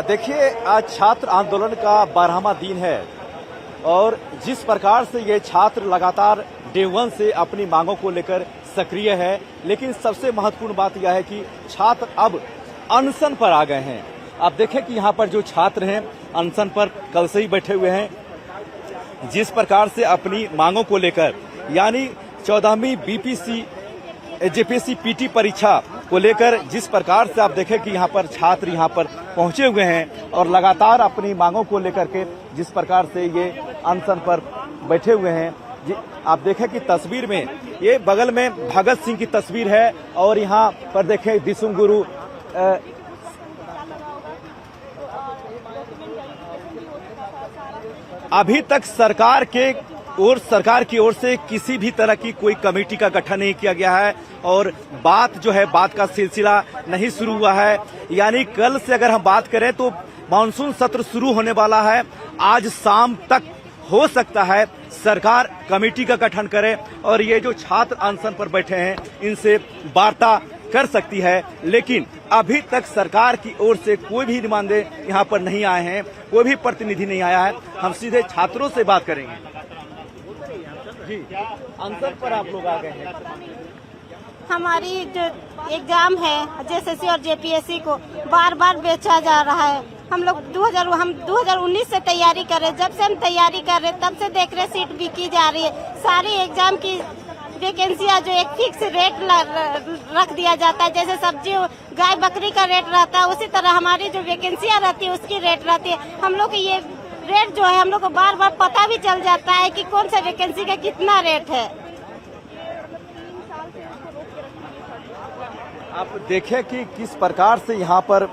देखिए, आज छात्र आंदोलन का 12वां दिन है और जिस प्रकार से ये छात्र लगातार डे 1 से अपनी मांगों को लेकर सक्रिय है, लेकिन सबसे महत्वपूर्ण बात यह है कि छात्र अब अनशन पर आ गए हैं। आप देखें कि यहाँ पर जो छात्र हैं अनशन पर कल से ही बैठे हुए हैं। जिस प्रकार से अपनी मांगों को लेकर, यानी 14वीं बीपीसी जेपीएससी पीटी परीक्षा को लेकर जिस प्रकार से आप देखें कि यहाँ पर छात्र यहाँ पर पहुंचे हुए हैं और लगातार अपनी मांगों को लेकर के जिस प्रकार से ये अनशन पर बैठे हुए हैं। आप देखें कि तस्वीर में ये बगल में भगत सिंह की तस्वीर है और यहाँ पर देखें दिसुम गुरु अभी तक सरकार की ओर से किसी भी तरह की कोई कमेटी का गठन नहीं किया गया है और बात का सिलसिला नहीं शुरू हुआ है। यानी कल से अगर हम बात करें तो मानसून सत्र शुरू होने वाला है। आज शाम तक हो सकता है सरकार कमेटी का गठन करे और ये जो छात्र अनशन पर बैठे हैं इनसे वार्ता कर सकती है, लेकिन अभी तक सरकार की ओर से कोई भी नुमाइंदे यहाँ पर नहीं आए हैं, कोई भी प्रतिनिधि नहीं आया है। हम सीधे छात्रों से बात करेंगे। जी, अनशन पर आप लोग आ गए हैं। हमारी जो एग्जाम है जेएसएससी और जेपीएससी को बार बार बेचा जा रहा है। हम 2019 से तैयारी कर रहे, जब से हम तैयारी कर रहे तब से देख रहे सीट बिकी जा रही है। सारी एग्जाम की वैकेंसियां जो एक फिक्स रेट रख दिया जाता है, जैसे सब्जी गाय बकरी का रेट रहता है उसी तरह हमारी जो वैकेंसियां रहती है उसकी रेट रहती है। हम लोग ये रेट जो है हम लोग को बार बार पता भी चल जाता है कि कौन सा वैकेंसी का कितना रेट है। आप देखें कि किस प्रकार से यहाँ पर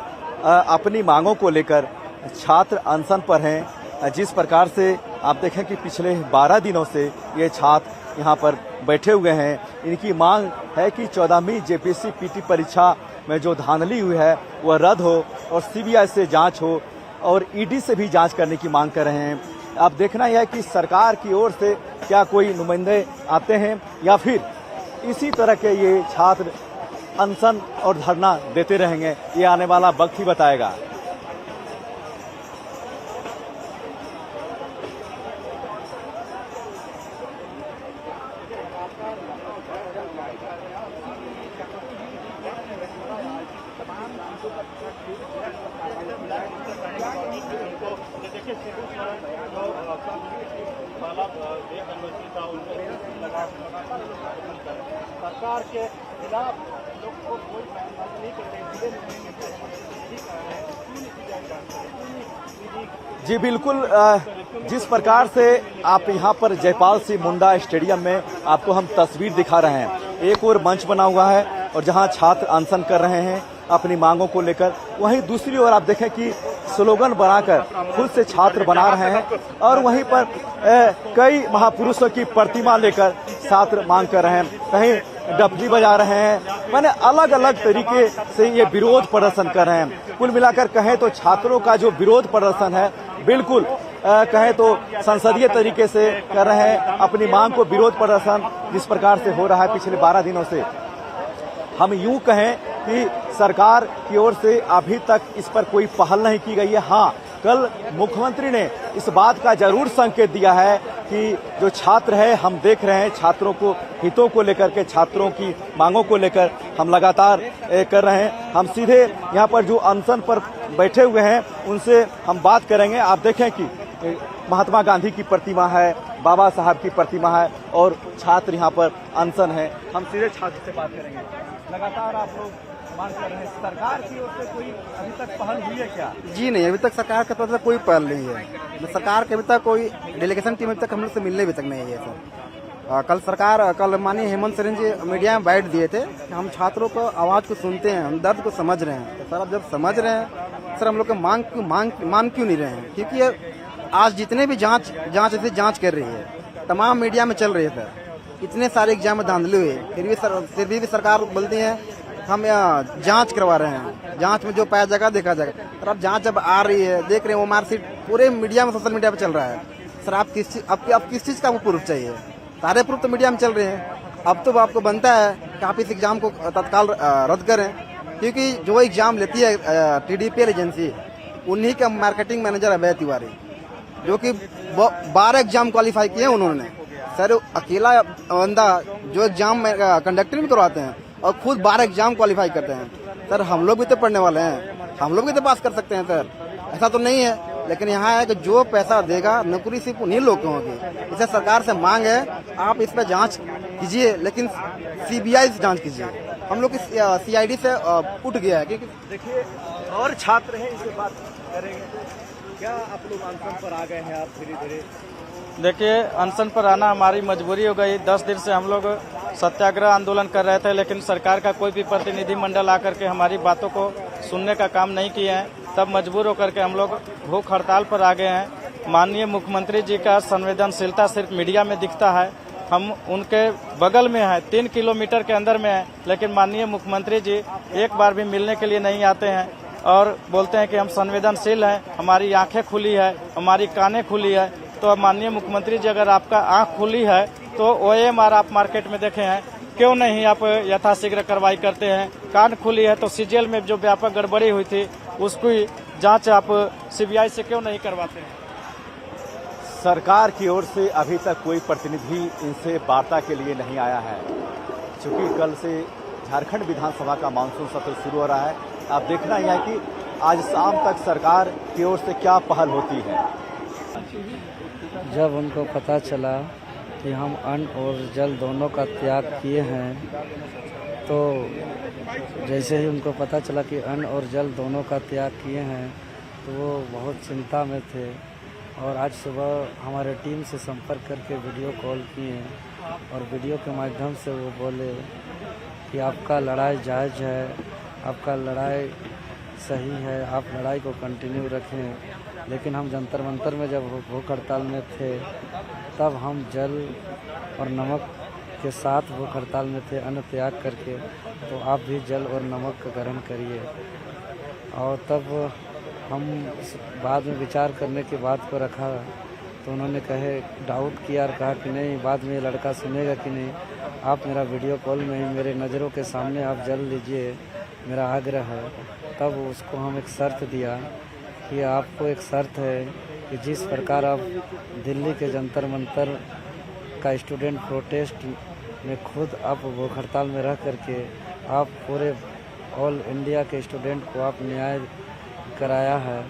अपनी मांगों को लेकर छात्र अनशन पर हैं। जिस प्रकार से आप देखें कि पिछले 12 दिनों से ये छात्र यहाँ पर बैठे हुए हैं। इनकी मांग है कि 14वीं जेपीएससी पीटी परीक्षा में जो धांधली हुई है वह रद्द हो और सीबीआई से जांच हो और ईडी से भी जांच करने की मांग कर रहे हैं। अब देखना यह है कि सरकार की ओर से क्या कोई नुमाइंदे आते हैं या फिर इसी तरह के ये छात्र अनशन और धरना देते रहेंगे, ये आने वाला वक्त ही बताएगा। सरकार के खिलाफ लोग को कोई नहीं करते। जी बिल्कुल, जिस प्रकार से आप यहाँ पर जयपाल सिंह मुंडा स्टेडियम में आपको हम तस्वीर दिखा रहे हैं, एक और मंच बना हुआ है और जहाँ छात्र अनशन कर रहे हैं अपनी मांगों को लेकर, वहीं दूसरी ओर आप देखें कि स्लोगन बनाकर खुद से छात्र बना रहे हैं और वहीं पर कई महापुरुषों की प्रतिमा लेकर छात्र मांग कर रहे हैं। कहीं डफली बजा रहे हैं, माने अलग अलग तरीके से ये विरोध प्रदर्शन कर रहे हैं। कुल मिलाकर कहें तो छात्रों का जो विरोध प्रदर्शन है बिल्कुल कहें तो संसदीय तरीके से कर रहे हैं। अपनी मांग को विरोध प्रदर्शन जिस प्रकार से हो रहा है पिछले 12 दिनों से, हम यूं कहें कि सरकार की ओर से अभी तक इस पर कोई पहल नहीं की गई है। हाँ, कल मुख्यमंत्री ने इस बात का जरूर संकेत दिया है कि जो छात्र है, हम देख रहे हैं छात्रों को हितों को लेकर के, छात्रों की मांगों को लेकर हम लगातार कर रहे हैं। हम सीधे यहाँ पर जो अनशन पर बैठे हुए हैं उनसे हम बात करेंगे। आप देखें कि महात्मा गांधी की प्रतिमा है, बाबा साहब की प्रतिमा है और छात्र यहाँ पर अनशन है। हम सीधे छात्र से बात करेंगे। लगातार आप लोग मांग कर रहे हैं, सरकार की ओर से कोई अभी तक पहल हुई है क्या? जी नहीं, अभी तक सरकार की तरफ से कोई पहल नहीं है। सरकार के अभी तक कोई डेलीगेशन टीम अभी तक हम लोग से मिलने भी तक नहीं है सर। कल माननीय हेमंत सोरेन जी मीडिया में बैठ दिए थे कि हम छात्रों को आवाज को सुनते हैं, हम दर्द को समझ रहे हैं। तो सर, अब जब समझ रहे हैं सर, हम लोग मान क्यों नहीं रहे हैं? क्योंकि आज जितने भी जांच कर रही है, तमाम मीडिया में चल रही है सर, इतने सारे एग्जाम में धांधली हुई, फिर भी सरकार बोलती है हम जांच करवा रहे हैं, जांच में जो पाया जाएगा देखा जाएगा। सर, अब जांच जब आ रही है, देख रहे हैं वो मार्कशीट पूरे मीडिया में, सोशल मीडिया पे चल रहा है सर। आप किस चीज का वो प्रूफ चाहिए? सारे प्रूफ तो मीडिया में चल रहे हैं। अब तो आपको बनता है कि आप इस एग्जाम को तत्काल रद्द करें, क्योंकि जो एग्जाम लेती है TDPL एजेंसी, उन्हीं का मार्केटिंग मैनेजर अभय तिवारी, जो कि 12 एग्जाम क्वालिफाई किए हैं उन्होंने। सर अकेला बंदा जो एग्जाम कंडक्टर भी करवाते हैं और खुद 12 एग्जाम क्वालिफाई करते हैं। सर हम लोग भी तो पढ़ने वाले हैं, हम लोग भी तो पास कर सकते हैं सर, ऐसा तो नहीं है। लेकिन यहाँ है कि जो पैसा देगा नौकरी सिर्फ उन्हीं लोग को होगी। इसे सरकार से मांग है आप इस पर जांच कीजिए, लेकिन सीबीआई से जांच कीजिए। हम लोग सीआईडी से उठ गया है, क्योंकि देखिए और छात्र हैं, इससे बात करेंगे। क्या आप लोग अनशन पर आ गए हैं? आप धीरे धीरे देखिए, अनशन पर आना हमारी मजबूरी हो गई। 10 दिन से हम लोग सत्याग्रह आंदोलन कर रहे थे, लेकिन सरकार का कोई भी प्रतिनिधिमंडल आकर के हमारी बातों को सुनने का काम नहीं किया है। तब मजबूर होकर के हम लोग भूख हड़ताल पर आ गए हैं। माननीय मुख्यमंत्री जी का संवेदनशीलता सिर्फ मीडिया में दिखता है। हम उनके बगल में हैं, 3 किलोमीटर के अंदर में है, लेकिन माननीय मुख्यमंत्री जी एक बार भी मिलने के लिए नहीं आते हैं और बोलते हैं कि हम संवेदनशील हैं, हमारी आंखें खुली है, हमारी कानें खुली है। तो माननीय मुख्यमंत्री जी, अगर आपका आंख खुली है तो OMR आप मार्केट में देखे हैं, क्यों नहीं आप यथाशीघ्र कार्रवाई करते हैं? कान खुली है तो CGL में जो व्यापक गड़बड़ी हुई थी उसकी जांच आप CBI से क्यों नहीं करवाते हैं? सरकार की ओर से अभी तक कोई प्रतिनिधि इनसे वार्ता के लिए नहीं आया है। चूंकि कल से झारखंड विधानसभा का मानसून सत्र शुरू हो रहा है, अब देखना यह है कि आज शाम तक सरकार की ओर से क्या पहल होती है। जब उनको पता चला कि हम अन्न और जल दोनों का त्याग किए हैं, तो जैसे ही उनको पता चला कि अन्न और जल दोनों का त्याग किए हैं, तो वो बहुत चिंता में थे। और आज सुबह हमारे टीम से संपर्क करके वीडियो कॉल किए और वीडियो के माध्यम से वो बोले कि आपका लड़ाई जायज़ है, आपका लड़ाई सही है, आप लड़ाई को कंटिन्यू रखें। लेकिन हम जंतर मंतर में जब भूख हड़ताल में थे, तब हम जल और नमक के साथ भूख हड़ताल में थे, अन्न त्याग करके। तो आप भी जल और नमक का ग्रहण करिए। और तब हम बाद में विचार करने की बात को रखा, तो उन्होंने डाउट किया और कहा कि नहीं, बाद में ये लड़का सुनेगा कि नहीं, आप मेरा वीडियो कॉल में ही मेरे नज़रों के सामने आप जल लीजिए, मेरा आग्रह है। तब उसको हम एक शर्त दिया कि आपको एक शर्त है कि जिस प्रकार आप दिल्ली के जंतर मंतर का स्टूडेंट प्रोटेस्ट में खुद आप भूख हड़ताल में रह करके आप पूरे ऑल इंडिया के स्टूडेंट को आप न्याय कराया है,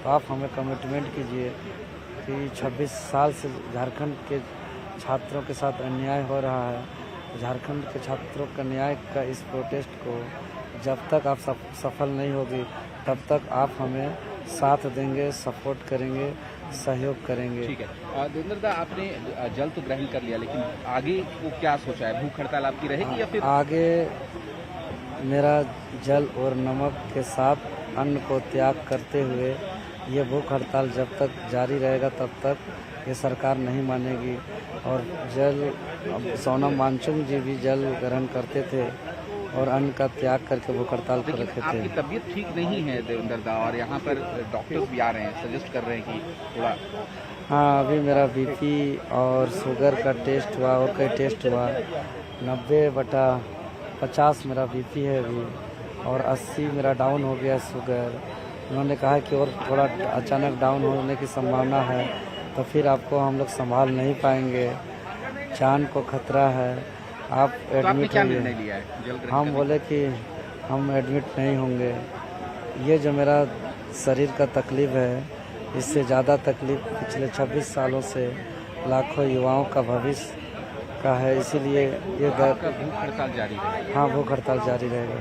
तो आप हमें कमिटमेंट कीजिए कि 26 साल से झारखंड के छात्रों के साथ अन्याय हो रहा है। झारखंड के छात्रों का न्याय का इस प्रोटेस्ट को जब तक आप सफल नहीं होगी, तब तक आप हमें साथ देंगे, सपोर्ट करेंगे, सहयोग करेंगे। ठीक है। देवेंद्र दा, आपने जल तो ग्रहण कर लिया, लेकिन आगे वो क्या सोचा है? भूख हड़ताल आपकी रहेगी या फिर? आगे मेरा जल और नमक के साथ अन्न को त्याग करते हुए ये भूख हड़ताल जब तक जारी रहेगा, तब तक ये सरकार नहीं मानेगी। और जल, सोनम वांगचुक जी भी जल ग्रहण करते थे और अन्न का त्याग करके भूख हड़ताल कर रखे थे। आपकी तबीयत ठीक नहीं है देवेंद्र दा, और यहाँ पर डॉक्टर्स भी आ रहे हैं, सजेस्ट कर रहे हैं कि थोड़ा। हाँ, अभी मेरा BP और शुगर का टेस्ट हुआ और कई टेस्ट हुआ। 90/50 मेरा BP है अभी, और 80 मेरा डाउन हो गया शुगर। उन्होंने कहा कि और थोड़ा अचानक डाउन होने की संभावना है, तो फिर आपको हम लोग संभाल नहीं पाएंगे, जान को खतरा है, आप एडमिट होंगे। हम बोले कि हम एडमिट नहीं होंगे। ये जो मेरा शरीर का तकलीफ है, इससे ज़्यादा तकलीफ पिछले 26 सालों से लाखों युवाओं का भविष्य का है, इसीलिए ये भूख हड़ताल जारी है। हाँ, भूख हड़ताल जारी रहेगा।